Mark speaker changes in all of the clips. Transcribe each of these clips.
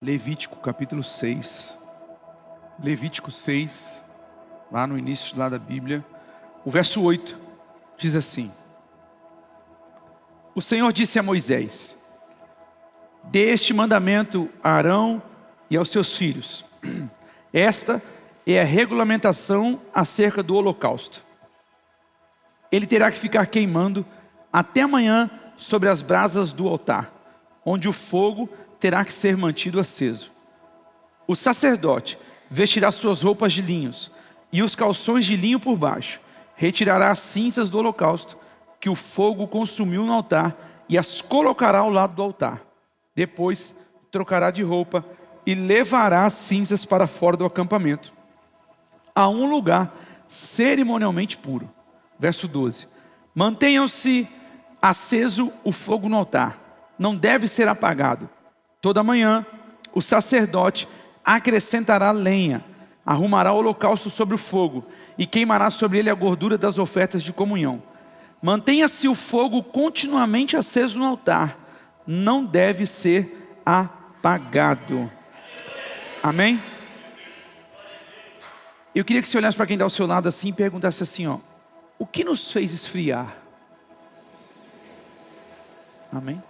Speaker 1: Levítico capítulo 6. Levítico 6, lá no início lá da Bíblia. O verso 8 diz assim: O Senhor disse a Moisés: Dê este mandamento a Arão e aos seus filhos. Esta é a regulamentação acerca do holocausto. Ele terá que ficar queimando até amanhã sobre as brasas do altar, onde o fogo terá que ser mantido aceso. O sacerdote vestirá suas roupas de linhos e os calções de linho por baixo. Retirará as cinzas do holocausto que o fogo consumiu no altar e as colocará ao lado do altar. Depois trocará de roupa e levará as cinzas para fora do acampamento, a um lugar cerimonialmente puro. Verso 12: Mantenham-se aceso o fogo no altar, não deve ser apagado. Toda manhã o sacerdote acrescentará lenha, arrumará o holocausto sobre o fogo e queimará sobre ele a gordura das ofertas de comunhão. Mantenha-se o fogo continuamente aceso no altar, não deve ser apagado. Amém? Eu queria que você olhasse para quem está ao seu lado assim e perguntasse assim, o que nos fez esfriar? Amém?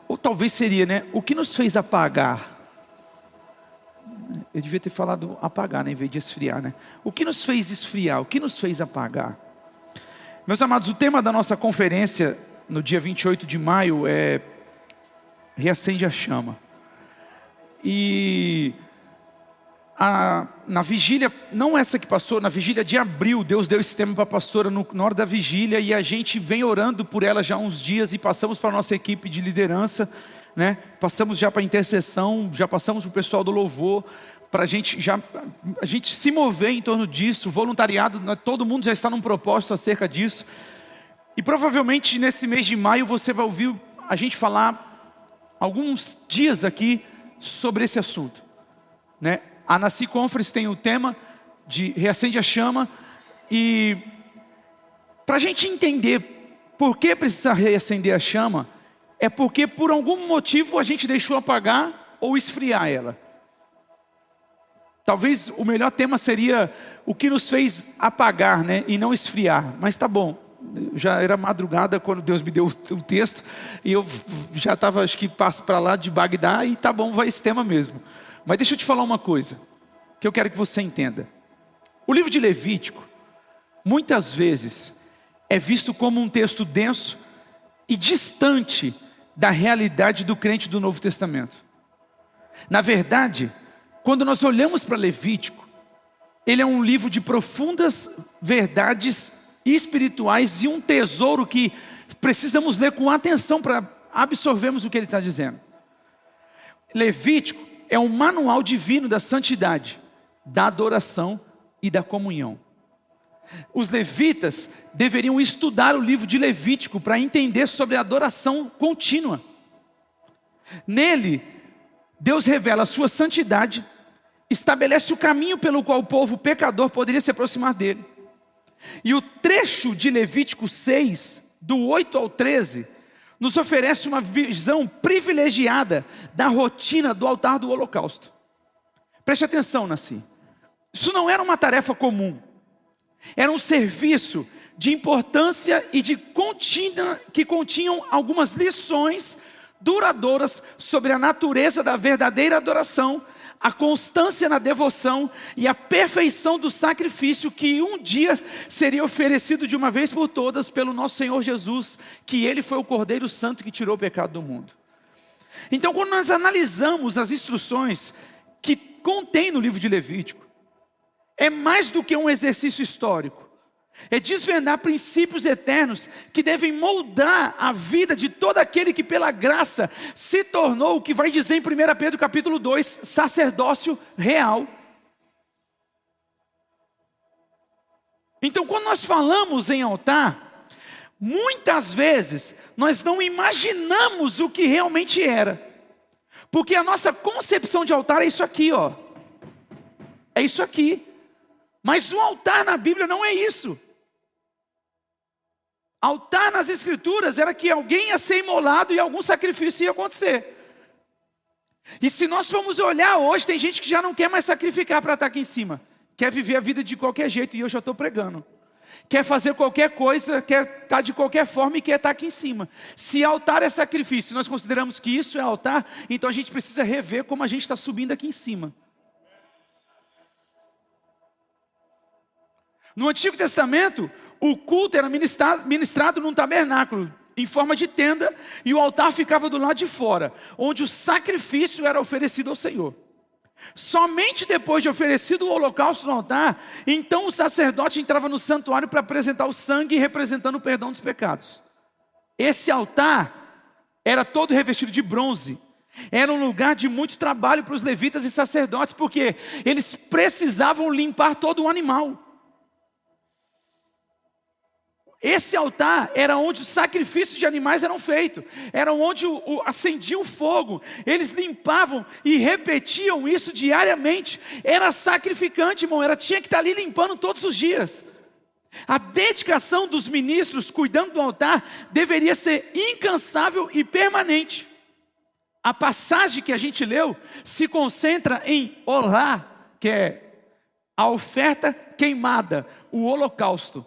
Speaker 1: Ou talvez seria, o que nos fez apagar? Eu devia ter falado apagar, em vez de esfriar, O que nos fez esfriar? O que nos fez apagar? Meus amados, o tema da nossa conferência no dia 28 de maio é Reacende a Chama. E na vigília, não essa que passou, na vigília de abril, Deus deu esse tema para a pastora na hora da vigília, e a gente vem orando por ela já há uns dias, e passamos para a nossa equipe de liderança, passamos já para a intercessão, já passamos para o pessoal do louvor, para a gente se mover em torno disso, voluntariado, todo mundo já está num propósito acerca disso, e provavelmente nesse mês de maio você vai ouvir a gente falar alguns dias aqui sobre esse assunto, A Nasci Conference tem o tema de Reacende a Chama, e para a gente entender por que precisa reacender a chama, é porque por algum motivo a gente deixou apagar ou esfriar ela. Talvez o melhor tema seria o que nos fez apagar, e não esfriar, mas tá bom. Já era madrugada quando Deus me deu o texto, e eu já estava, acho que passo para lá de Bagdá, e tá bom, vai esse tema mesmo. Mas deixa eu te falar uma coisa, que eu quero que você entenda. O livro de Levítico, muitas vezes, é visto como um texto denso e distante da realidade do crente do Novo Testamento. Na verdade, quando nós olhamos para Levítico, ele é um livro de profundas verdades espirituais e um tesouro que precisamos ler com atenção para absorvermos o que ele está dizendo. Levítico é um manual divino da santidade, da adoração e da comunhão. Os levitas deveriam estudar o livro de Levítico para entender sobre a adoração contínua. Nele, Deus revela a sua santidade, estabelece o caminho pelo qual o povo pecador poderia se aproximar dele. E o trecho de Levítico 6, do 8 ao 13, nos oferece uma visão privilegiada da rotina do altar do holocausto. Preste atenção, Nasci. Isso não era uma tarefa comum. Era um serviço de importância e de contínua, que continham algumas lições duradouras sobre a natureza da verdadeira adoração, a constância na devoção e a perfeição do sacrifício que um dia seria oferecido de uma vez por todas pelo nosso Senhor Jesus, que Ele foi o Cordeiro Santo que tirou o pecado do mundo. Então, quando nós analisamos as instruções que contém no livro de Levítico, é mais do que um exercício histórico, é desvendar princípios eternos que devem moldar a vida de todo aquele que pela graça se tornou o que vai dizer em 1 Pedro capítulo 2, sacerdócio real. Então, quando nós falamos em altar, muitas vezes nós não imaginamos o que realmente era, porque a nossa concepção de altar é isso aqui, é isso aqui. Mas o altar na Bíblia não é isso. Altar nas Escrituras era que alguém ia ser imolado e algum sacrifício ia acontecer. E se nós formos olhar hoje, tem gente que já não quer mais sacrificar para estar aqui em cima. Quer viver a vida de qualquer jeito, e eu já estou pregando. Quer fazer qualquer coisa, quer estar de qualquer forma e quer estar aqui em cima. Se altar é sacrifício, nós consideramos que isso é altar, então a gente precisa rever como a gente está subindo aqui em cima. No Antigo Testamento, o culto era ministrado num tabernáculo, em forma de tenda, e o altar ficava do lado de fora, onde o sacrifício era oferecido ao Senhor. Somente depois de oferecido o holocausto no altar, então o sacerdote entrava no santuário para apresentar o sangue, representando o perdão dos pecados. Esse altar era todo revestido de bronze. Era um lugar de muito trabalho para os levitas e sacerdotes, porque eles precisavam limpar todo o animal. Esse altar era onde os sacrifícios de animais eram feitos, era onde acendia o fogo, eles limpavam e repetiam isso diariamente. Era sacrificante, irmão, tinha que estar ali limpando todos os dias. A dedicação dos ministros cuidando do altar deveria ser incansável e permanente. A passagem que a gente leu se concentra em olá, que é a oferta queimada, o holocausto.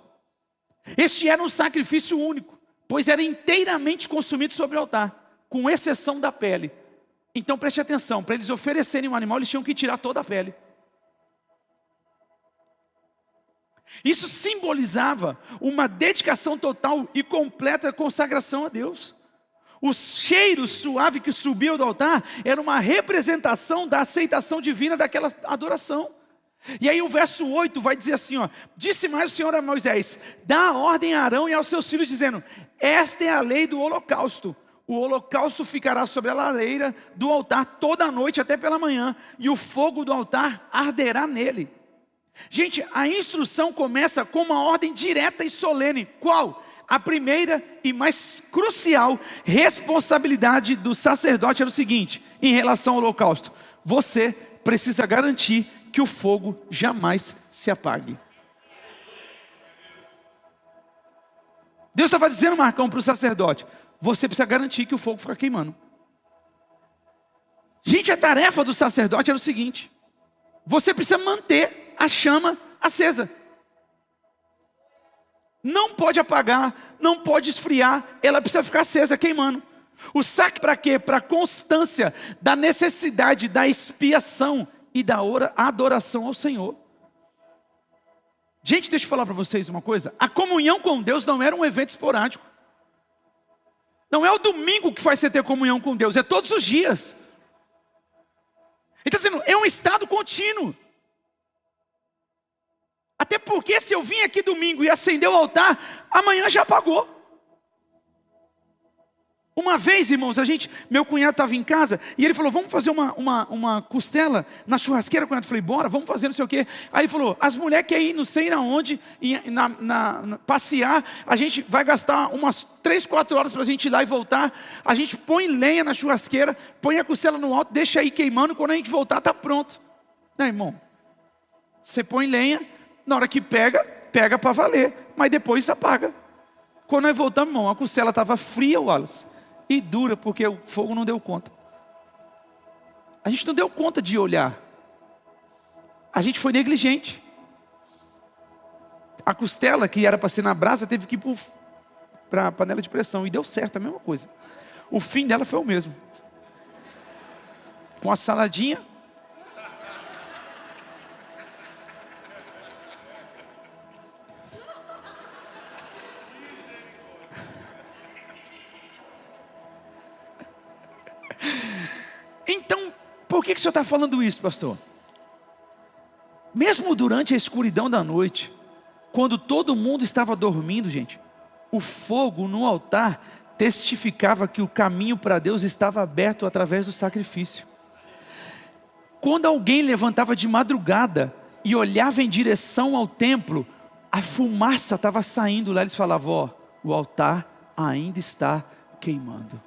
Speaker 1: Este era um sacrifício único, pois era inteiramente consumido sobre o altar, com exceção da pele. Então preste atenção, para eles oferecerem um animal, eles tinham que tirar toda a pele. Isso simbolizava uma dedicação total e completa consagração a Deus. O cheiro suave que subia do altar era uma representação da aceitação divina daquela adoração. E aí o verso 8 vai dizer assim, ó: disse mais o Senhor a Moisés: dá a ordem a Arão e aos seus filhos, dizendo: esta é a lei do holocausto. O holocausto ficará sobre a lareira do altar toda a noite até pela manhã, e o fogo do altar arderá nele. Gente, a instrução começa com uma ordem direta e solene. Qual? A primeira e mais crucial responsabilidade do sacerdote era o seguinte, em relação ao holocausto: você precisa garantir que o fogo jamais se apague. Deus estava dizendo, Marcão, para o sacerdote: você precisa garantir que o fogo fica queimando. Gente, a tarefa do sacerdote era o seguinte: você precisa manter a chama acesa. Não pode apagar, não pode esfriar, ela precisa ficar acesa, queimando. O saque para quê? Para a constância da necessidade da expiação e da adoração ao Senhor. Gente, deixa eu falar para vocês uma coisa: a comunhão com Deus não era um evento esporádico. Não é o domingo que faz você ter comunhão com Deus, é todos os dias. Ele está dizendo, é um estado contínuo. Até porque se eu vim aqui domingo e acender o altar, amanhã já apagou. Uma vez, irmãos, meu cunhado estava em casa e ele falou: vamos fazer uma costela na churrasqueira. Cunhado, falei: bora, vamos fazer não sei o quê. Aí ele falou: as mulheres querem ir não sei aonde, passear, a gente vai gastar umas 3, 4 horas para a gente ir lá e voltar. A gente põe lenha na churrasqueira, põe a costela no alto, deixa aí queimando, quando a gente voltar está pronto. Não, irmão, você põe lenha, na hora que pega para valer, mas depois apaga. Quando nós voltamos, irmão, a costela estava fria, Wallace, e dura, porque o fogo não deu conta. A gente não deu conta de olhar. A gente foi negligente. A costela que era para ser na brasa teve que ir para a panela de pressão. E deu certo, a mesma coisa. O fim dela foi o mesmo. Com a saladinha. Então, por que o senhor está falando isso, pastor? Mesmo durante a escuridão da noite, quando todo mundo estava dormindo, gente, o fogo no altar testificava que o caminho para Deus estava aberto através do sacrifício. Quando alguém levantava de madrugada e olhava em direção ao templo, a fumaça estava saindo lá, eles falavam: ó, o altar ainda está queimando.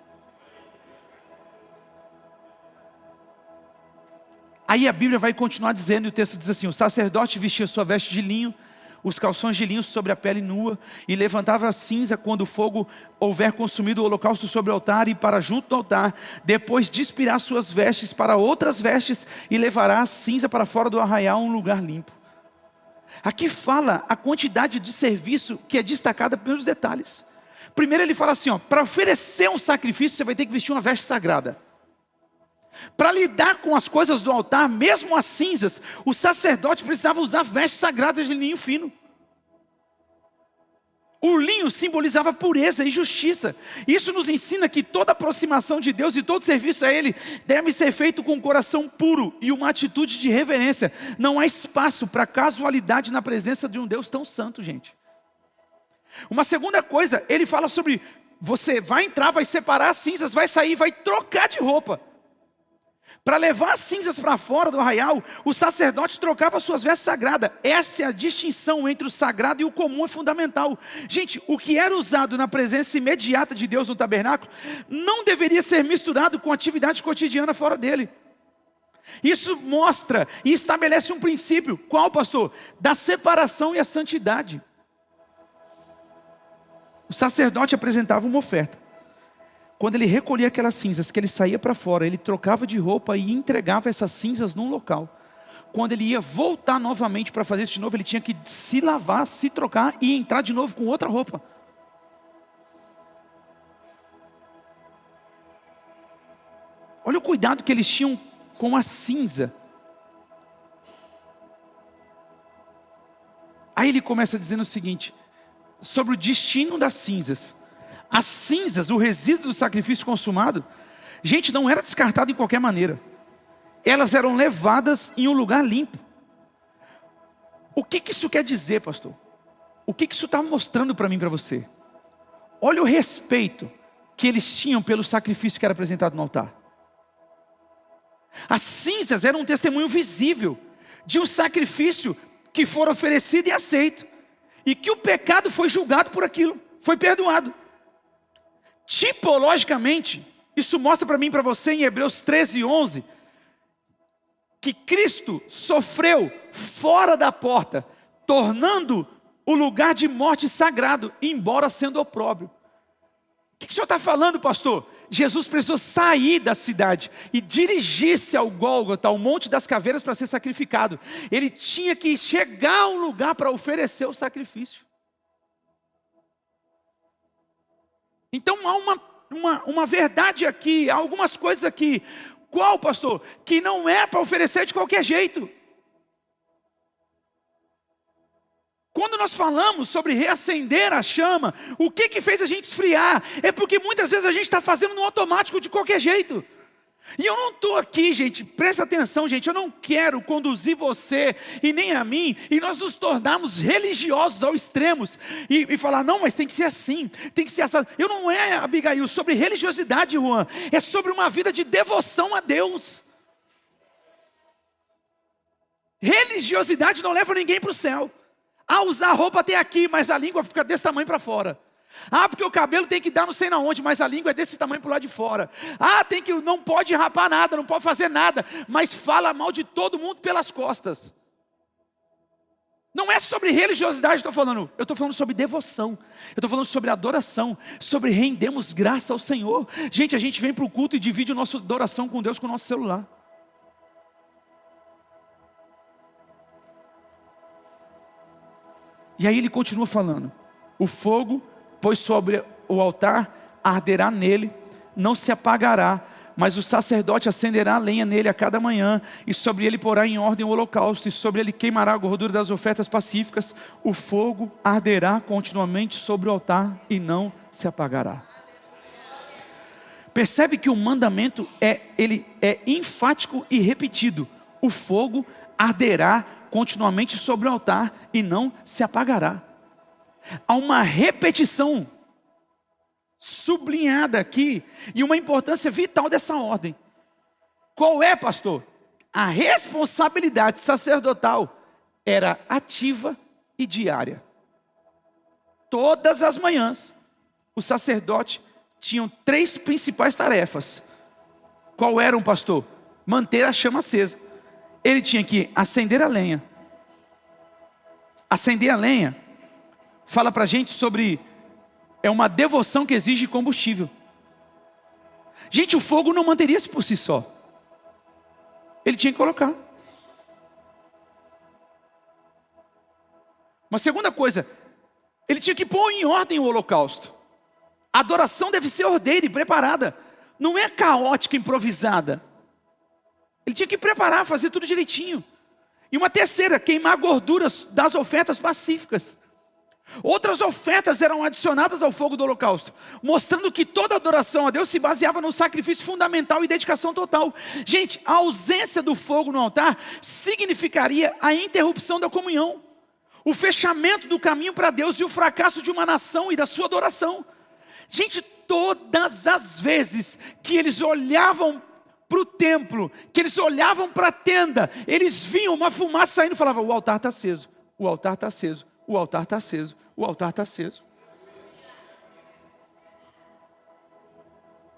Speaker 1: Aí a Bíblia vai continuar dizendo, e o texto diz assim: o sacerdote vestia sua veste de linho, os calções de linho sobre a pele nua, e levantava a cinza quando o fogo houver consumido o holocausto sobre o altar e para junto do altar, depois despirar suas vestes para outras vestes, e levará a cinza para fora do arraial, um lugar limpo. Aqui fala a quantidade de serviço que é destacada pelos detalhes. Primeiro ele fala assim, para oferecer um sacrifício você vai ter que vestir uma veste sagrada. Para lidar com as coisas do altar, mesmo as cinzas, o sacerdote precisava usar vestes sagradas de linho fino. O linho simbolizava pureza e justiça. Isso nos ensina que toda aproximação de Deus e todo serviço a Ele deve ser feito com um coração puro e uma atitude de reverência. Não há espaço para casualidade na presença de um Deus tão santo, gente. Uma segunda coisa, ele fala sobre, você vai entrar, vai separar as cinzas, vai sair, vai trocar de roupa. Para levar as cinzas para fora do arraial, o sacerdote trocava suas vestes sagradas. Essa é a distinção entre o sagrado e o comum, é fundamental. Gente, o que era usado na presença imediata de Deus no tabernáculo, não deveria ser misturado com atividade cotidiana fora dele. Isso mostra e estabelece um princípio, qual, pastor? Da separação e a santidade. O sacerdote apresentava uma oferta. Quando ele recolhia aquelas cinzas, que ele saía para fora, ele trocava de roupa e entregava essas cinzas num local. Quando ele ia voltar novamente para fazer isso de novo, ele tinha que se lavar, se trocar e entrar de novo com outra roupa. Olha o cuidado que eles tinham com a cinza. Aí ele começa dizendo o seguinte, sobre o destino das cinzas. As cinzas, o resíduo do sacrifício consumado, gente, não era descartado de qualquer maneira. Elas eram levadas em um lugar limpo. O que isso quer dizer, pastor? O que isso está mostrando para mim e para você? Olha o respeito que eles tinham pelo sacrifício que era apresentado no altar. As cinzas eram um testemunho visível de um sacrifício que foi oferecido e aceito. E que o pecado foi julgado por aquilo, foi perdoado. Tipologicamente, isso mostra para mim e para você em Hebreus 13:11, que Cristo sofreu fora da porta, tornando o lugar de morte sagrado, embora sendo opróbrio. O que o senhor está falando, pastor? Jesus precisou sair da cidade e dirigir-se ao Gólgota, ao Monte das Caveiras, para ser sacrificado. Ele tinha que chegar a um lugar para oferecer o sacrifício. Então há uma verdade aqui, há algumas coisas aqui. Qual, pastor? Que não é para oferecer de qualquer jeito. Quando nós falamos sobre reacender a chama, o que fez a gente esfriar? É porque muitas vezes a gente está fazendo no automático de qualquer jeito. E eu não estou aqui, gente, presta atenção, gente, eu não quero conduzir você e nem a mim, e nós nos tornarmos religiosos ao extremos, e falar, não, mas tem que ser assim, tem que ser assim. Eu não é, Abigail, sobre religiosidade, Juan, é sobre uma vida de devoção a Deus. Religiosidade não leva ninguém para o céu. Usar a roupa até aqui, mas a língua fica desse tamanho para fora. Porque o cabelo tem que dar não sei na onde, mas a língua é desse tamanho para o lado de fora. Não pode rapar nada, não pode fazer nada, mas fala mal de todo mundo pelas costas. Não é sobre religiosidade que eu estou falando sobre devoção, eu estou falando sobre adoração, sobre rendermos graça ao Senhor. Gente, a gente vem para o culto e divide a nossa adoração com Deus com o nosso celular. E aí ele continua falando, o fogo, pois sobre o altar arderá nele, não se apagará, mas o sacerdote acenderá a lenha nele a cada manhã, e sobre ele porá em ordem o holocausto, e sobre ele queimará a gordura das ofertas pacíficas. O fogo arderá continuamente sobre o altar e não se apagará. Percebe que o mandamento ele é enfático e repetido. O fogo arderá continuamente sobre o altar e não se apagará. Há uma repetição sublinhada aqui e uma importância vital dessa ordem. Qual é, pastor? A responsabilidade sacerdotal era ativa e diária. Todas as manhãs, os sacerdotes tinham 3 principais tarefas. Qual eram, pastor? Manter a chama acesa. Ele tinha que acender a lenha, Acender a lenha fala para a gente sobre uma devoção que exige combustível. Gente, o fogo não manteria-se por si só. Ele tinha que colocar. Uma segunda coisa, ele tinha que pôr em ordem o holocausto. A adoração deve ser ordeira e preparada. Não é caótica, improvisada. Ele tinha que preparar, fazer tudo direitinho. E uma terceira, queimar gorduras das ofertas pacíficas. Outras ofertas eram adicionadas ao fogo do holocausto, mostrando que toda adoração a Deus se baseava no sacrifício fundamental e dedicação total. Gente, a ausência do fogo no altar significaria a interrupção da comunhão, o fechamento do caminho para Deus e o fracasso de uma nação e da sua adoração. Gente, todas as vezes que eles olhavam para o templo, que eles olhavam para a tenda, eles viam uma fumaça saindo e falavam: o altar está aceso, o altar está aceso, o altar está aceso, o altar está aceso.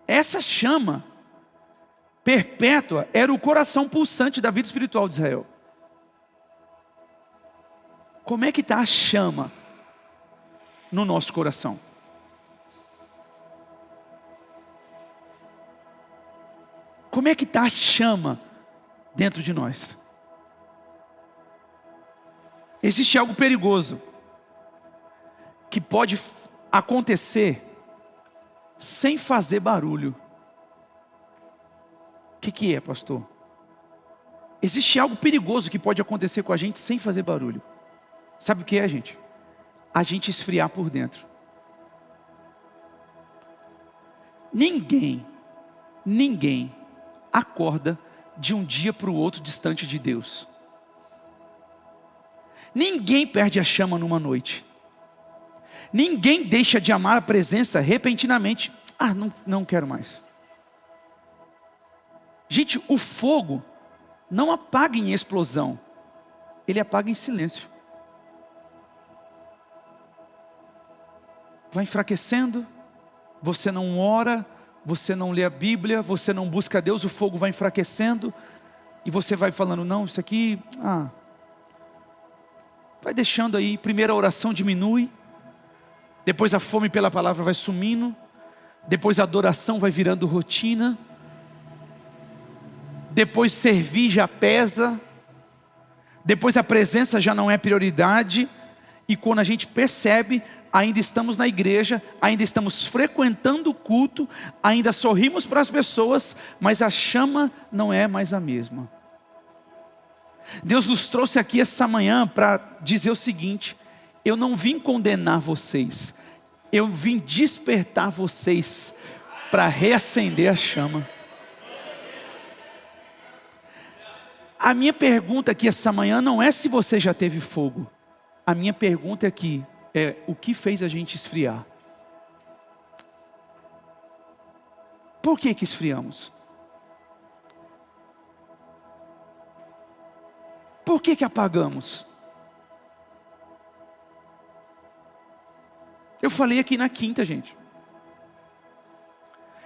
Speaker 1: Essa chama perpétua era o coração pulsante da vida espiritual de Israel. Como é que está a chama no nosso coração? Como é que está a chama dentro de nós? Existe algo perigoso que pode acontecer sem fazer barulho. O que é, pastor? Existe algo perigoso que pode acontecer com a gente sem fazer barulho. Sabe o que é, gente? A gente esfriar por dentro. Ninguém acorda de um dia para o outro distante de Deus. Ninguém perde a chama numa noite. Ninguém deixa de amar a presença repentinamente. Não quero mais. Gente, o fogo não apaga em explosão. Ele apaga em silêncio. Vai enfraquecendo. Você não ora. Você não lê a Bíblia. Você não busca Deus. O fogo vai enfraquecendo. E você vai falando: não, isso aqui... Vai deixando aí. Primeiro a oração diminui. Depois a fome pela palavra vai sumindo. Depois a adoração vai virando rotina. Depois servir já pesa. Depois a presença já não é prioridade. E quando a gente percebe, ainda estamos na igreja, ainda estamos frequentando o culto, ainda sorrimos para as pessoas, mas a chama não é mais a mesma. Deus nos trouxe aqui essa manhã para dizer o seguinte: eu não vim condenar vocês, eu vim despertar vocês para reacender a chama. A minha pergunta aqui essa manhã não é se você já teve fogo. A minha pergunta aqui é: o que fez a gente esfriar? Por que esfriamos? Por que apagamos? Eu falei aqui na quinta, gente.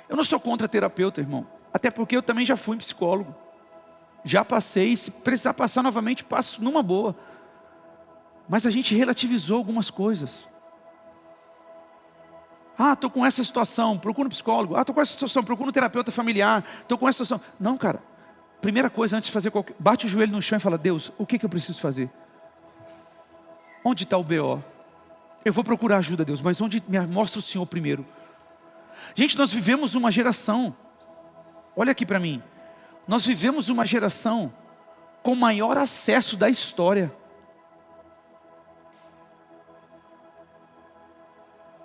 Speaker 1: Eu não sou contra terapeuta, irmão. Até porque eu também já fui psicólogo. Já passei, se precisar passar novamente, passo numa boa. Mas a gente relativizou algumas coisas. Estou com essa situação, procura um psicólogo. Estou com essa situação, procura um terapeuta familiar. Estou com essa situação. Não, cara. Primeira coisa, antes de fazer qualquer... Bate o joelho no chão e fala: Deus, o que eu preciso fazer? Onde está o BO? Eu vou procurar ajuda, Deus, mas onde me mostra o Senhor primeiro? Gente, nós vivemos uma geração. Olha aqui para mim. Nós vivemos uma geração com maior acesso da história.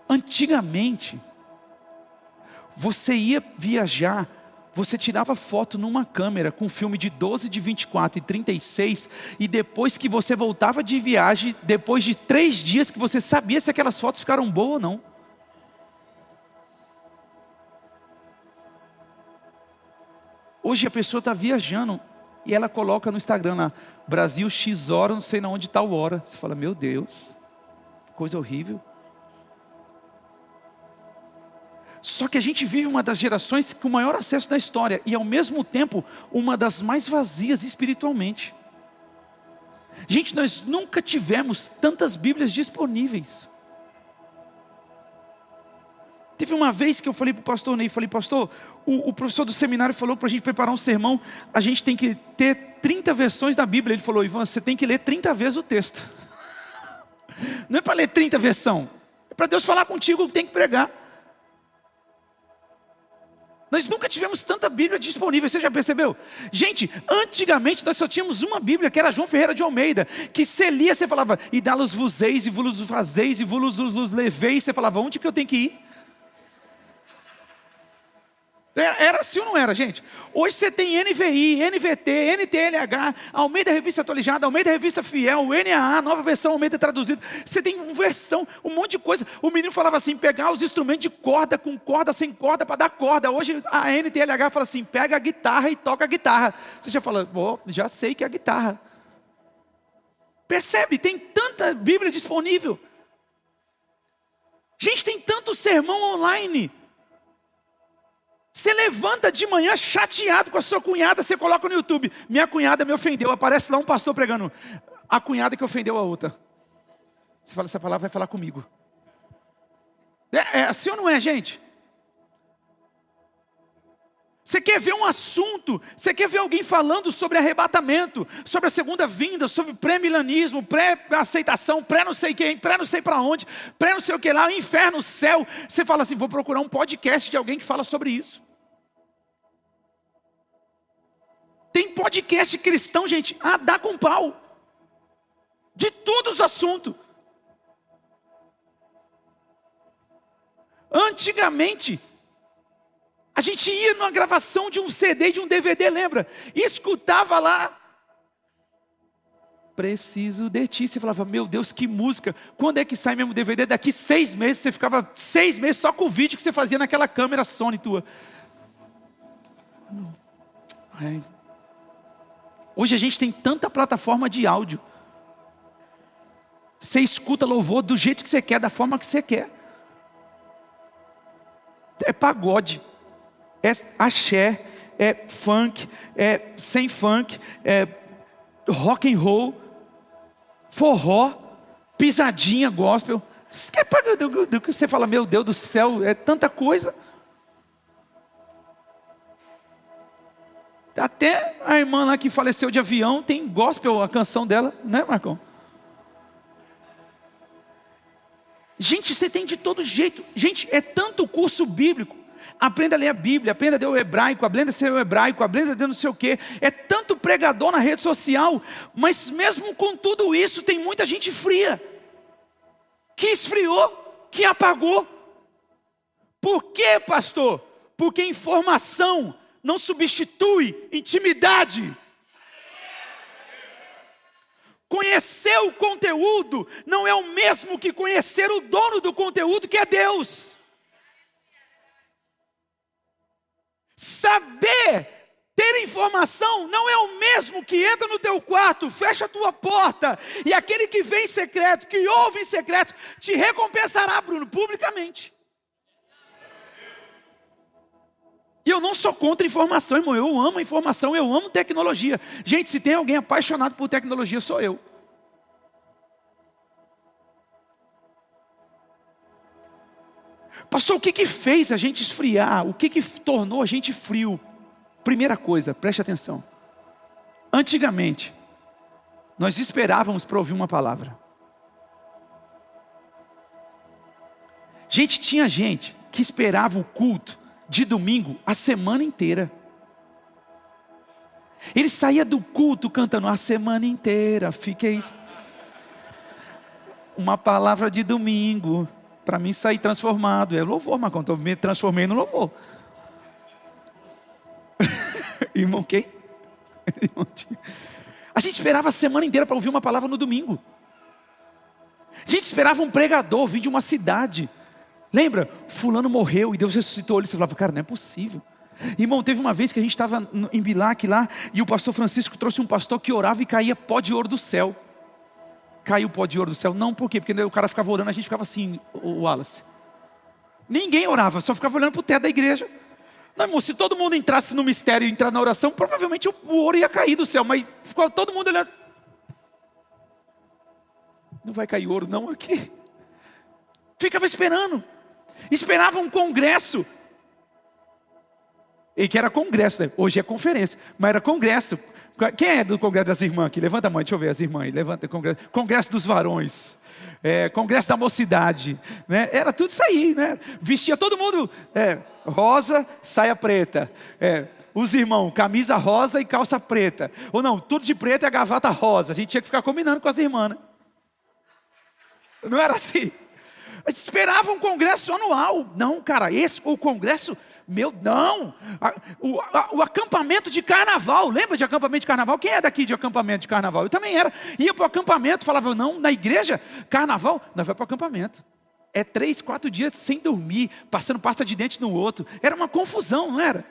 Speaker 1: Antigamente, você ia viajar, você tirava foto numa câmera com filme de 12, de 24 e 36, e depois que você voltava de viagem, depois de 3 dias que você sabia se aquelas fotos ficaram boas ou não. Hoje a pessoa está viajando e ela coloca no Instagram lá: Brasil X hora, não sei na onde tal hora. Você fala: meu Deus, coisa horrível. Só que a gente vive uma das gerações com o maior acesso da história e ao mesmo tempo uma das mais vazias espiritualmente. Gente, nós nunca tivemos tantas Bíblias disponíveis. Teve uma vez que eu falei para o pastor Ney, falei, pastor, o professor do seminário falou para a gente preparar um sermão, a gente tem que ter 30 versões da Bíblia. Ele falou, Ivan, você tem que ler 30 vezes o texto. Não é para ler 30 versões, é para Deus falar contigo o que tem que pregar. Nós nunca tivemos tanta Bíblia disponível, você já percebeu? Gente, antigamente nós só tínhamos uma Bíblia, que era João Ferreira de Almeida, que você lia, você falava, e dá-los vos eis, e vos fazeis, e vos leveis, você falava, onde que eu tenho que ir? Era assim ou não era, gente? Hoje você tem NVI, NVT, NTLH, Almeida Revista Atualizada, Almeida Revista Fiel, NAA, nova versão Almeida Traduzida. Você tem uma versão, um monte de coisa. O menino falava assim, pegar os instrumentos de corda, com corda, sem corda, para dar corda. Hoje a NTLH fala assim, pega a guitarra e toca a guitarra. Você já fala, já sei que é a guitarra. Percebe? Tem tanta Bíblia disponível. Gente, tem tanto sermão online. Você levanta de manhã chateado com a sua cunhada, você coloca no YouTube, minha cunhada me ofendeu, aparece lá um pastor pregando, a cunhada que ofendeu a outra. Você fala, essa palavra vai falar comigo. É assim ou não é, gente? Você quer ver um assunto, você quer ver alguém falando sobre arrebatamento, sobre a segunda vinda, sobre pré-milanismo, pré-aceitação, pré-não sei quem, pré-não sei para onde, pré-não sei o que lá, inferno, céu. Você fala assim, vou procurar um podcast de alguém que fala sobre isso. Tem podcast cristão, gente, a dar com pau. De todos os assuntos. Antigamente, a gente ia numa gravação de um CD, de um DVD, lembra? E escutava lá. Preciso de ti. Você falava, meu Deus, que música. Quando é que sai mesmo o DVD? Daqui 6 meses. Você ficava 6 meses só com o vídeo que você fazia naquela câmera Sony tua. Hoje a gente tem tanta plataforma de áudio. Você escuta louvor do jeito que você quer, da forma que você quer. É pagode. É axé, é funk, é sem funk, é rock and roll, forró, pisadinha, gospel. Você fala, meu Deus do céu, é tanta coisa. Até a irmã lá que faleceu de avião tem gospel, a canção dela, né, Marcão? Gente, você tem de todo jeito. Gente, é tanto curso bíblico. Aprenda a ler a Bíblia, aprenda a ler o hebraico, aprenda a ser o hebraico, aprenda a ler não sei o quê. É tanto pregador na rede social, mas mesmo com tudo isso, tem muita gente fria, que esfriou, que apagou. Por quê, pastor? Porque informação não substitui intimidade. Conhecer o conteúdo não é o mesmo que conhecer o dono do conteúdo, que é Deus. Saber, ter informação não é o mesmo que entra no teu quarto, fecha a tua porta, e aquele que vem em secreto, que ouve em secreto, te recompensará, Bruno, publicamente. E eu não sou contra informação, irmão, eu amo a informação, eu amo tecnologia. Gente, se tem alguém apaixonado por tecnologia, sou eu. Pastor, o que fez a gente esfriar? O que tornou a gente frio? Primeira coisa, preste atenção. Antigamente, nós esperávamos para ouvir uma palavra. Gente, tinha gente que esperava o culto de domingo a semana inteira. Ele saía do culto cantando a semana inteira. Fiquei uma palavra de domingo para mim sair transformado. É louvor, mas quando eu me transformei no louvor. Irmão, quem? A gente esperava a semana inteira para ouvir uma palavra no domingo. A gente esperava um pregador vir de uma cidade. Lembra? Fulano morreu e Deus ressuscitou ele. Você falava, cara, não é possível. Irmão, teve uma vez que a gente estava em Bilac lá, e o pastor Francisco trouxe um pastor que orava e caía pó de ouro do céu. Caiu pó de ouro do céu. Não, por quê? Porque o cara ficava orando, a gente ficava assim, o Wallace. Ninguém orava, só ficava olhando para o teto da igreja. Não, irmão, se todo mundo entrasse no mistério e entrar na oração, provavelmente o ouro ia cair do céu, mas ficou todo mundo olhando. Não vai cair ouro não aqui. Ficava esperando. Esperava um congresso. E que era congresso, né? Hoje é conferência, mas era congresso. Quem é do congresso das irmãs aqui? Levanta a mão, deixa eu ver as irmãs aí. Levanta, congresso dos varões. Congresso da mocidade, né? Era tudo isso aí, né? Vestia todo mundo rosa, saia preta. Os irmãos, camisa rosa e calça preta. Ou não, tudo de preto e a gravata rosa. A gente tinha que ficar combinando com as irmãs, né? Não era assim. A gente esperava um congresso anual. Não, cara, o congresso... não, o acampamento de carnaval, lembra de acampamento de carnaval? Quem é daqui de acampamento de carnaval? Eu também era, ia para o acampamento, falava, não, na igreja, carnaval, nós vamos para o acampamento. 3, 4 dias sem dormir, passando pasta de dente no outro, era uma confusão, não era?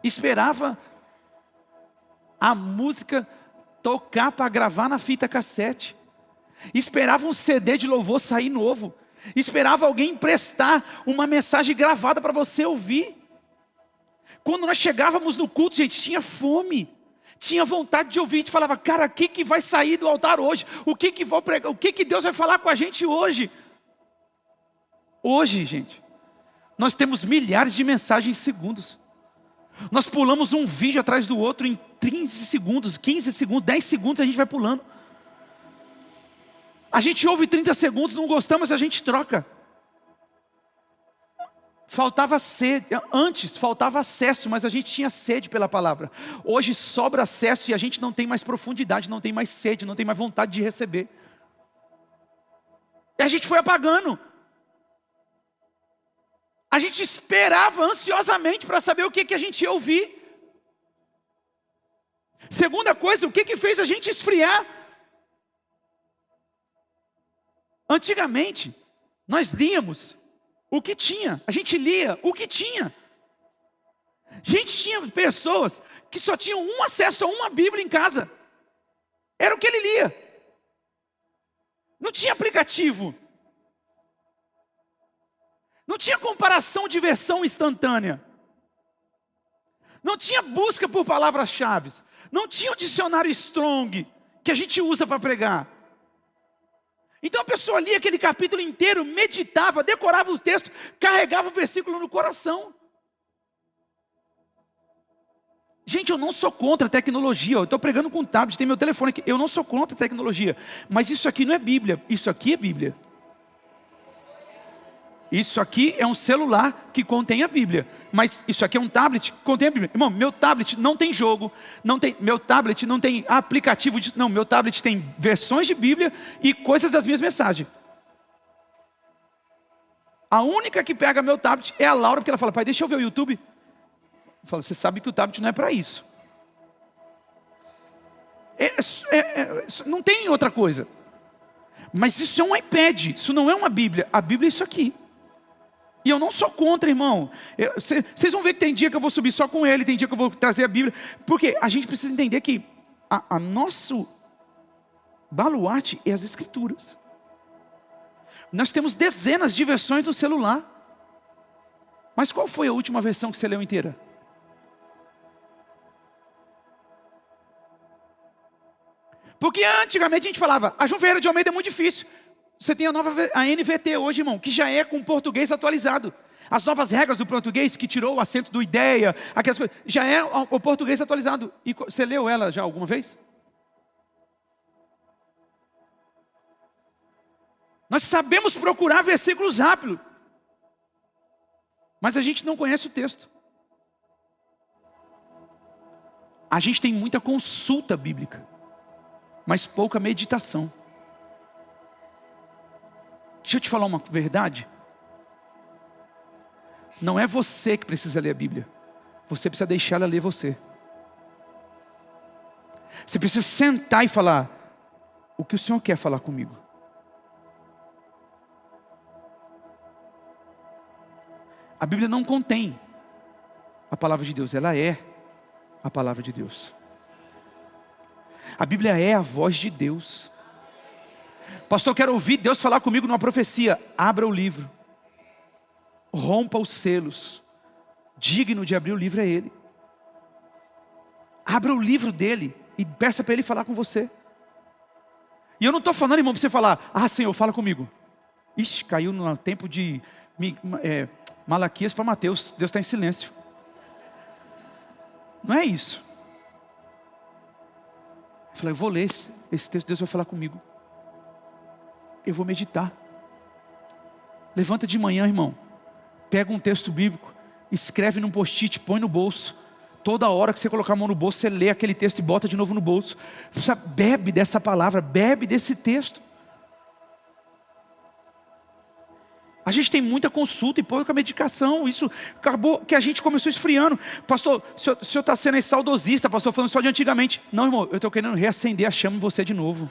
Speaker 1: Esperava a música tocar para gravar na fita cassete, esperava um CD de louvor sair novo, esperava alguém emprestar uma mensagem gravada para você ouvir. Quando nós chegávamos no culto, gente, tinha fome, tinha vontade de ouvir. A gente falava, cara, o que vai sair do altar hoje? O que vou pregar? O que Deus vai falar com a gente hoje? Hoje, gente, nós temos milhares de mensagens em segundos. Nós pulamos um vídeo atrás do outro em 15 segundos, 15 segundos, 10 segundos a gente vai pulando. A gente ouve 30 segundos, não gostamos, a gente troca. Faltava sede, antes faltava acesso, mas a gente tinha sede pela palavra. Hoje sobra acesso e a gente não tem mais profundidade, não tem mais sede, não tem mais vontade de receber. E a gente foi apagando. A gente esperava ansiosamente para saber o que a gente ia ouvir. Segunda coisa, o que fez a gente esfriar? Antigamente, nós líamos o que tinha. A gente lia o que tinha. Gente, tinha pessoas que só tinham um acesso a uma Bíblia em casa. Era o que ele lia. Não tinha aplicativo. Não tinha comparação de versão instantânea. Não tinha busca por palavras-chave. Não tinha o dicionário Strong que a gente usa para pregar. Então a pessoa lia aquele capítulo inteiro, meditava, decorava o texto, carregava o versículo no coração. Gente, eu não sou contra a tecnologia. Eu estou pregando com um tablet, tem meu telefone aqui. Eu não sou contra a tecnologia. Mas isso aqui não é Bíblia, isso aqui é Bíblia. Isso aqui é um celular que contém a Bíblia. Mas isso aqui é um tablet que contém a Bíblia. Irmão, meu tablet não tem jogo, meu tablet não tem aplicativo, meu tablet tem versões de Bíblia e coisas das minhas mensagens. A única que pega meu tablet é a Laura, porque ela fala, pai, deixa eu ver o YouTube. Eu falo, você sabe que o tablet não é para isso. Não tem outra coisa. Mas isso é um iPad, isso não é uma Bíblia. A Bíblia é isso aqui. E eu não sou contra, irmão. Vocês vão ver que tem dia que eu vou subir só com ele, tem dia que eu vou trazer a Bíblia. Porque a gente precisa entender que a nosso baluarte é as Escrituras. Nós temos dezenas de versões no celular. Mas qual foi a última versão que você leu inteira? Porque antigamente a gente falava, a João Ferreira de Almeida é muito difícil. Você tem a NVT hoje, irmão, que já é com português atualizado. As novas regras do português, que tirou o acento do ideia, aquelas coisas, já é o português atualizado. E você leu ela já alguma vez? Nós sabemos procurar versículos rápidos, mas a gente não conhece o texto. A gente tem muita consulta bíblica, mas pouca meditação. Deixa eu te falar uma verdade. Não é você que precisa ler a Bíblia. Você precisa deixar ela ler você. Você precisa sentar e falar, o que o Senhor quer falar comigo? A Bíblia não contém a palavra de Deus, ela é a palavra de Deus. A Bíblia é a voz de Deus. Pastor, eu quero ouvir Deus falar comigo numa profecia. Abra o livro. Rompa os selos. Digno de abrir o livro é Ele. Abra o livro dele. e peça para Ele falar com você. E eu não estou falando, irmão, para você falar, Senhor, fala comigo. Ixi, caiu no tempo de Malaquias para Mateus, Deus está em silêncio. Não é isso. Eu falei, eu vou ler esse texto, Deus vai falar comigo. Eu vou meditar. Levanta de manhã, irmão. Pega um texto bíblico, escreve num post-it, põe no bolso. Toda hora que você colocar a mão no bolso, você lê aquele texto e bota de novo no bolso. Você bebe dessa palavra, bebe desse texto. A gente tem muita consulta e pouca medicação. Isso acabou que a gente começou esfriando. Pastor, o senhor está sendo aí saudosista, pastor, falando só de antigamente. Não, irmão, eu estou querendo reacender a chama em você de novo.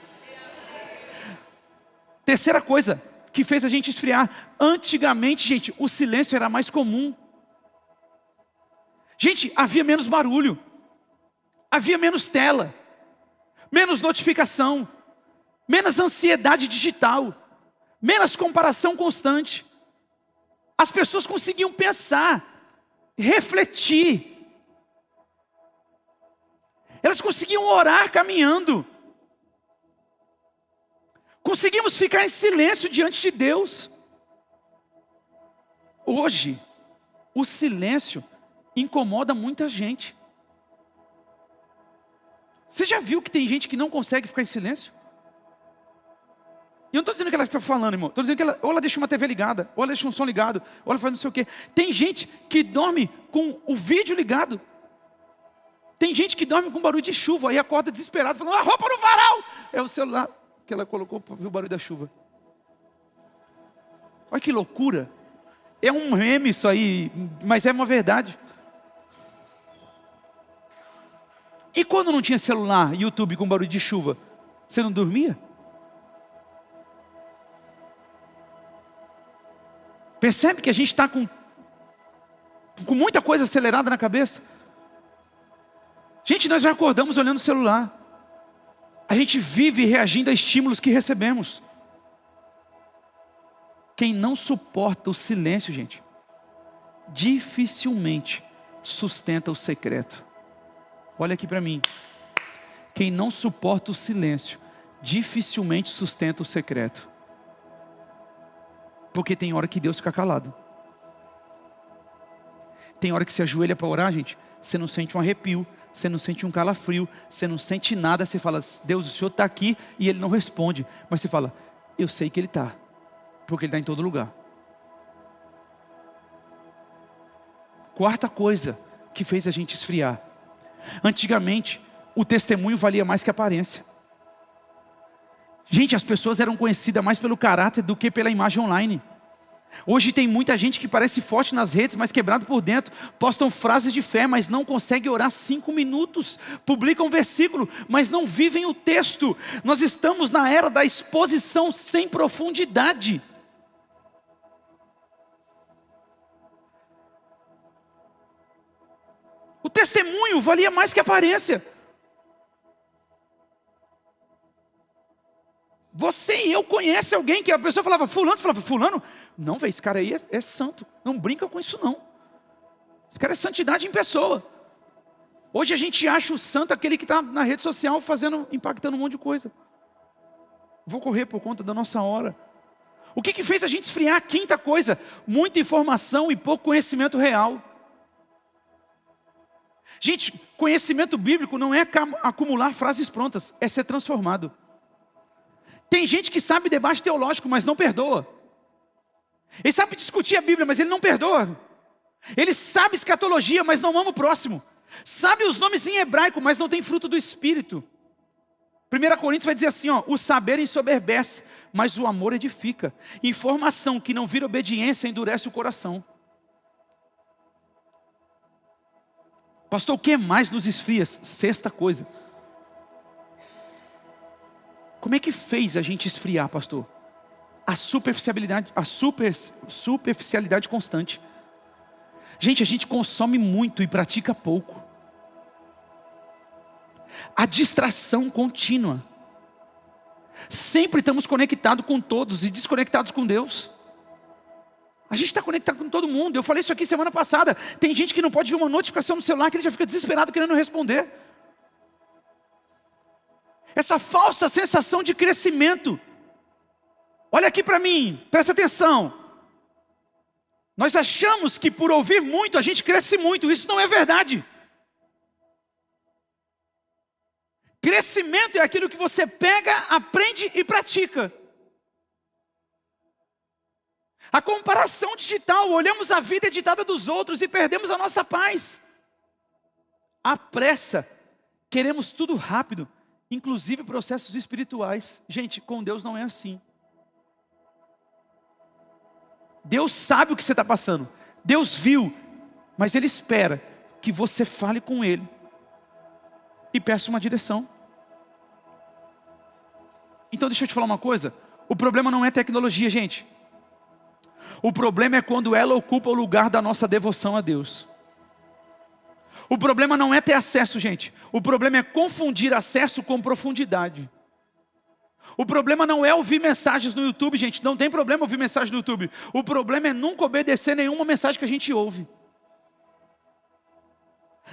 Speaker 1: Terceira coisa que fez a gente esfriar. Antigamente, gente, o silêncio era mais comum. Gente, havia menos barulho, havia menos tela, menos notificação, menos ansiedade digital, menos comparação constante. As pessoas conseguiam pensar, refletir. Elas conseguiam orar caminhando. Conseguimos ficar em silêncio diante de Deus. Hoje, o silêncio incomoda muita gente. Você já viu que tem gente que não consegue ficar em silêncio? E eu não estou dizendo que ela fica falando, irmão. Estou dizendo que ou ela deixa uma TV ligada, ou ela deixa um som ligado, ou ela faz não sei o quê. Tem gente que dorme com o vídeo ligado. Tem gente que dorme com barulho de chuva, aí acorda desesperado, falando, a roupa no varal! É o celular que ela colocou para ver o barulho da chuva. Olha que loucura. É um meme isso aí, mas é uma verdade. E quando não tinha celular, YouTube com barulho de chuva, você não dormia? Percebe que a gente está com muita coisa acelerada na cabeça? Gente, nós já acordamos olhando o celular. A gente vive reagindo a estímulos que recebemos. Quem não suporta o silêncio, gente, dificilmente sustenta o secreto. Olha aqui para mim. Quem não suporta o silêncio, dificilmente sustenta o secreto. Porque tem hora que Deus fica calado. Tem hora que você ajoelha para orar, gente, você não sente um arrepio, você não sente um calafrio, você não sente nada, você fala, Deus, o Senhor está aqui, e Ele não responde. Mas você fala, eu sei que Ele está, porque Ele está em todo lugar. Quarta coisa que fez a gente esfriar. Antigamente, o testemunho valia mais que a aparência. Gente, as pessoas eram conhecidas mais pelo caráter do que pela imagem online. Hoje tem muita gente que parece forte nas redes, mas quebrado por dentro. Postam frases de fé, mas não conseguem orar 5 minutos. Publicam um versículo, mas não vivem o texto. Nós estamos na era da exposição sem profundidade. O testemunho valia mais que a aparência. Você e eu conhece alguém que a pessoa falava, fulano, não, velho, esse cara aí é santo, não brinca com isso não. Esse cara é santidade em pessoa. Hoje a gente acha o santo aquele que está na rede social impactando um monte de coisa. Vou correr por conta da nossa hora. O que fez a gente esfriar? A quinta coisa, muita informação e pouco conhecimento real. Gente, conhecimento bíblico não é acumular frases prontas, é ser transformado. Tem gente que sabe debate teológico, mas não perdoa. Ele sabe discutir a Bíblia, mas ele não perdoa. Ele sabe escatologia, mas não ama o próximo. Sabe os nomes em hebraico, mas não tem fruto do Espírito. 1 Coríntios vai dizer assim, o saber ensoberbece, mas o amor edifica. Informação que não vira obediência endurece o coração. Pastor, o que mais nos esfria? Sexta coisa. Como é que fez a gente esfriar, pastor? A superficialidade constante. Gente, a gente consome muito e pratica pouco. A distração contínua. Sempre estamos conectados com todos e desconectados com Deus. A gente está conectado com todo mundo. Eu falei isso aqui semana passada. Tem gente que não pode ver uma notificação no celular que ele já fica desesperado querendo responder. essa falsa sensação de crescimento. Olha aqui para mim, presta atenção. Nós achamos que por ouvir muito a gente cresce muito. Isso não é verdade. Crescimento é aquilo que você pega, aprende e pratica. A comparação digital, olhamos a vida editada dos outros e perdemos a nossa paz. A pressa, queremos tudo rápido, inclusive processos espirituais. Gente, com Deus não é assim. Deus sabe o que você está passando. Deus viu, mas Ele espera que você fale com Ele e peça uma direção. Então deixa eu te falar uma coisa. O problema não é tecnologia, gente. O problema é quando ela ocupa o lugar da nossa devoção a Deus. O problema não é ter acesso, gente. O problema é confundir acesso com profundidade. O problema não é ouvir mensagens no YouTube, gente. Não tem problema ouvir mensagem no YouTube. O problema é nunca obedecer nenhuma mensagem que a gente ouve.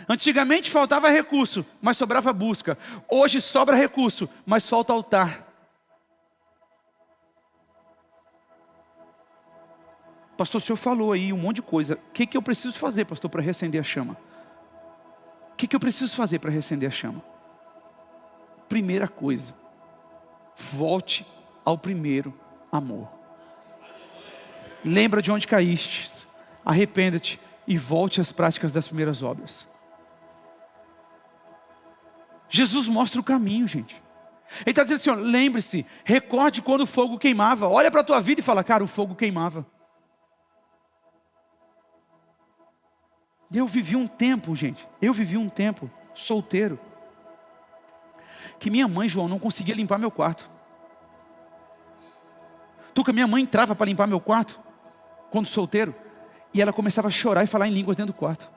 Speaker 1: Antigamente faltava recurso, mas sobrava busca. Hoje sobra recurso, mas falta altar. Pastor, o senhor falou aí um monte de coisa. O que eu preciso fazer, pastor, para reacender a chama? O que eu preciso fazer para reacender a chama? Primeira coisa, volte ao primeiro amor. Lembra de onde caíste, arrependa-te e volte às práticas das primeiras obras. Jesus mostra o caminho, gente. Ele está dizendo assim, ó, lembre-se, recorde quando o fogo queimava. Olha para a tua vida e fala, cara, o fogo queimava. Eu vivi um tempo, gente, solteiro, que minha mãe, João, não conseguia limpar meu quarto. Tuca, minha mãe entrava para limpar meu quarto, quando solteiro, e ela começava a chorar e falar em línguas dentro do quarto.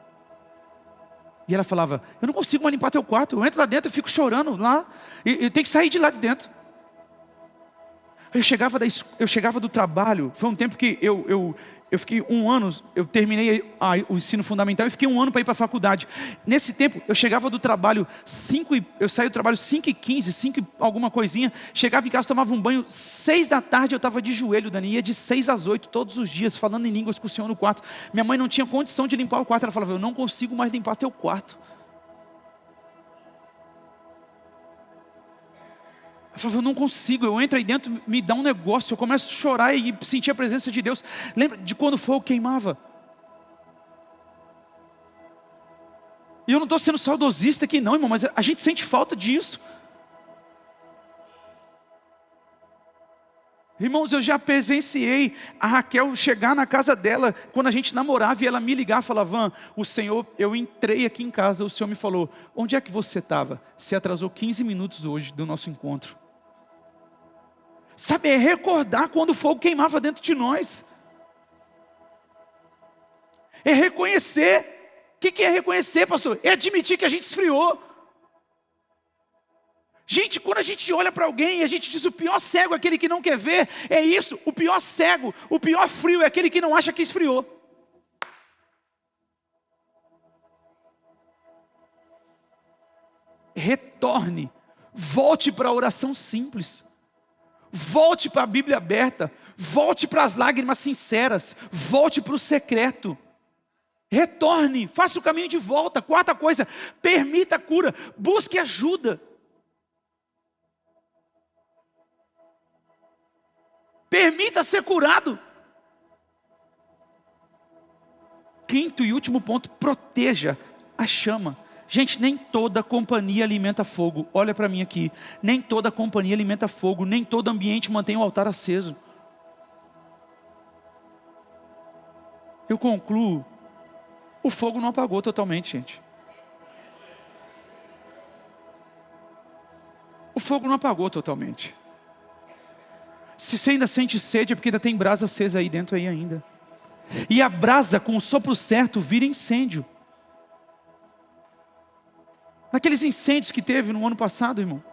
Speaker 1: E ela falava, eu não consigo mais limpar teu quarto, eu entro lá dentro e fico chorando lá, e tenho que sair de lá de dentro. Eu chegava do trabalho, foi um tempo que eu fiquei 1 ano, eu terminei o ensino fundamental e fiquei 1 ano para ir para a faculdade. Nesse tempo, eu chegava do trabalho, eu saía do trabalho 5h15, 5 alguma coisinha, chegava em casa, tomava um banho, 6 da tarde eu estava de joelho, Dani, ia de 6 às 8 todos os dias, falando em línguas com o Senhor no quarto. Minha mãe não tinha condição de limpar o quarto, ela falava, eu não consigo mais limpar teu quarto. Eu falava, eu não consigo, eu entro aí dentro, me dá um negócio, eu começo a chorar e sentir a presença de Deus. Lembra de quando o fogo queimava? E eu não estou sendo saudosista aqui não, irmão, mas a gente sente falta disso. Irmãos, eu já presenciei a Raquel chegar na casa dela, quando a gente namorava, e ela me ligar e falar, Van, o Senhor, eu entrei aqui em casa, o Senhor me falou, onde é que você estava? Você atrasou 15 minutos hoje do nosso encontro. Sabe, é recordar quando o fogo queimava dentro de nós. É reconhecer. O que é reconhecer, pastor? É admitir que a gente esfriou. Gente, quando a gente olha para alguém e a gente diz o pior cego é aquele que não quer ver, é isso, o pior cego, o pior frio é aquele que não acha que esfriou. Retorne, volte para a oração simples. Volte para a Bíblia aberta, volte para as lágrimas sinceras, volte para o secreto. Retorne, faça o caminho de volta. 4ª coisa, permita a cura, busque ajuda. Permita ser curado. 5º e último ponto, proteja a chama. Gente, nem toda companhia alimenta fogo. Olha para mim aqui. Nem toda companhia alimenta fogo. Nem todo ambiente mantém o altar aceso. Eu concluo. O fogo não apagou totalmente, gente. O fogo não apagou totalmente. Se você ainda sente sede, é porque ainda tem brasa acesa aí dentro aí ainda. E a brasa, com o sopro certo, vira incêndio. Naqueles incêndios que teve no ano passado, irmão.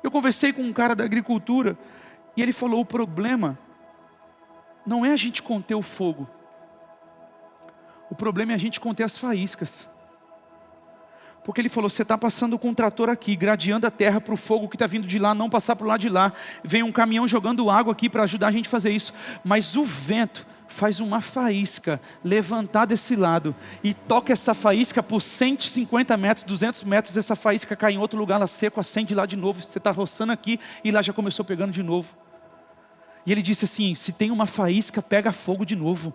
Speaker 1: Eu conversei com um cara da agricultura e ele falou, o problema não é a gente conter o fogo. O problema é a gente conter as faíscas. Porque ele falou, você está passando com um trator aqui, gradeando a terra para o fogo que está vindo de lá não passar para o lado de lá. Vem um caminhão jogando água aqui para ajudar a gente a fazer isso. Mas o vento faz uma faísca levantar desse lado e toca essa faísca por 150 metros, 200 metros, essa faísca cai em outro lugar, ela seca, acende lá de novo. Você está roçando aqui e lá já começou pegando de novo. E ele disse assim, se tem uma faísca, pega fogo de novo.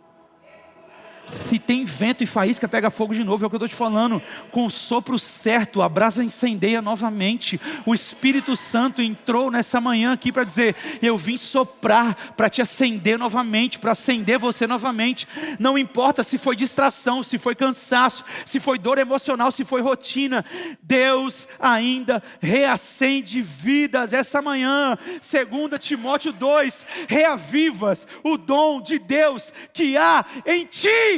Speaker 1: Se tem vento e faísca, pega fogo de novo. É o que eu estou te falando. Com o sopro certo, a brasa incendeia novamente. O Espírito Santo entrou nessa manhã aqui para dizer, eu vim soprar para te acender novamente, para acender você novamente. Não importa se foi distração, se foi cansaço, se foi dor emocional, se foi rotina, Deus ainda reacende vidas essa manhã. 2 Timóteo 2, reavivas o dom de Deus que há em ti.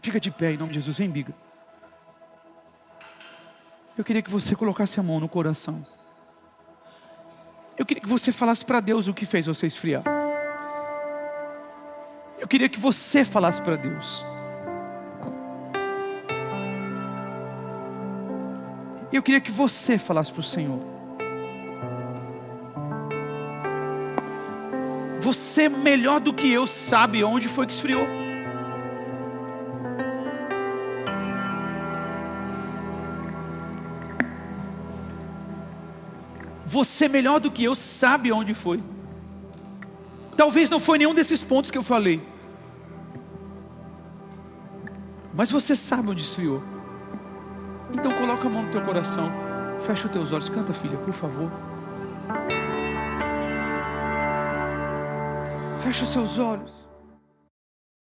Speaker 1: Fica de pé em nome de Jesus, vem, Biga. Eu queria que você colocasse a mão no coração. Eu queria que você falasse para Deus o que fez você esfriar. Eu queria que você falasse para Deus. Eu queria que você falasse para o Senhor. Você melhor do que eu sabe onde foi que esfriou. Você melhor do que eu sabe onde foi. Talvez não foi nenhum desses pontos que eu falei. Mas você sabe onde esfriou. Então coloca a mão no teu coração. Fecha os teus olhos. Canta, filha, por favor. Fecha os seus olhos.